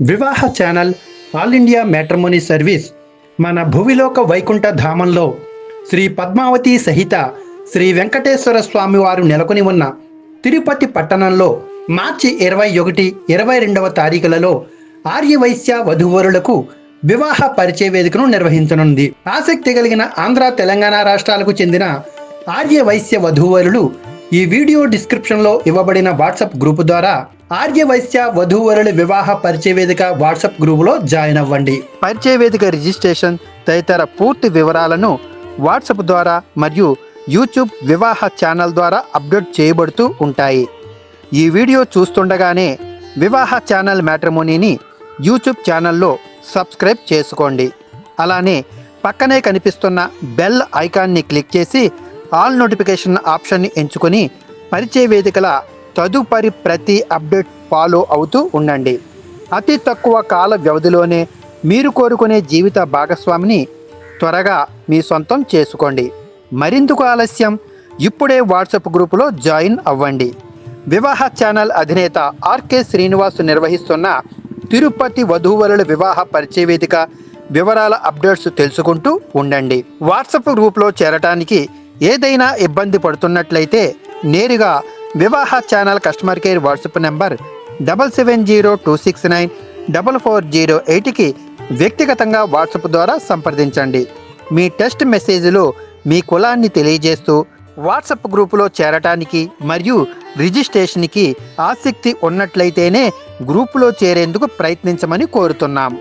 వివాహ channel all India matrimony service మన భువిలోక వైకుంఠ ధామంలో శ్రీ పద్మావతి సహిత శ్రీ వెంకటేశ్వర స్వామి వారు నెలకొని ఉన్న తిరుపతి పట్టణంలో మార్చి 21, 22వ తారీఖులలో ఆర్యవైశ్య వధూవరులకు వివాహ పరిచయ వేదికను నిర్వహించనుంది. ఆసక్తి కలిగిన ఆంధ్ర, తెలంగాణ రాష్ట్రాలకు చెందిన ఆర్యవైశ్య వధూవరులు ఈ వీడియో డిస్క్రిప్షన్లో ఇవ్వబడిన వాట్సాప్ గ్రూపు ద్వారా ఆర్యవైశ్య వధూవరుల వివాహ పరిచయ వేదిక వాట్సాప్ గ్రూపులో జాయిన్ అవ్వండి. పరిచయ వేదిక రిజిస్ట్రేషన్ తదితర పూర్తి వివరాలను వాట్సాప్ ద్వారా మరియు యూట్యూబ్ వివాహ ఛానల్ ద్వారా అప్డేట్ చేయబడుతూ ఉంటాయి. ఈ వీడియో చూస్తుండగానే వివాహ ఛానల్ మ్యాట్రిమోనీని యూట్యూబ్ ఛానల్లో సబ్స్క్రైబ్ చేసుకోండి. అలానే పక్కనే కనిపిస్తున్న బెల్ ఐకాన్ని క్లిక్ చేసి ఆల్ నోటిఫికేషన్ ఆప్షన్ని ఎంచుకొని పరిచయ వేదికల తదుపరి ప్రతి అప్డేట్ ఫాలో అవుతూ ఉండండి. అతి తక్కువ కాల వ్యవధిలోనే మీరు కోరుకునే జీవిత భాగస్వామిని త్వరగా మీ సొంతం చేసుకోండి. మరిందుకు ఆలస్యం, ఇప్పుడే వాట్సాప్ గ్రూపులో జాయిన్ అవ్వండి. వివాహ ఛానల్ అధినేత ఆర్కే శ్రీనివాస్ నిర్వహిస్తున్న తిరుపతి వధూవరుల వివాహ పరిచయ వేదిక వివరాల అప్డేట్స్ తెలుసుకుంటూ ఉండండి. వాట్సాప్ గ్రూప్లో చేరటానికి ఏదైనా ఇబ్బంది పడుతున్నట్లయితే నేరుగా Vivaha channel customer care WhatsApp number 7702694408కి వ్యక్తిగతంగా వాట్సాప్ ద్వారా సంప్రదించండి. మీ టెక్స్ట్ మెసేజ్లో మీ కులాన్ని తెలియజేస్తూ వాట్సాప్ గ్రూపులో చేరటానికి మరియు రిజిస్ట్రేషన్కి ఆసక్తి ఉన్నట్లయితేనే గ్రూపులో చేరేందుకు ప్రయత్నించమని కోరుతున్నాం.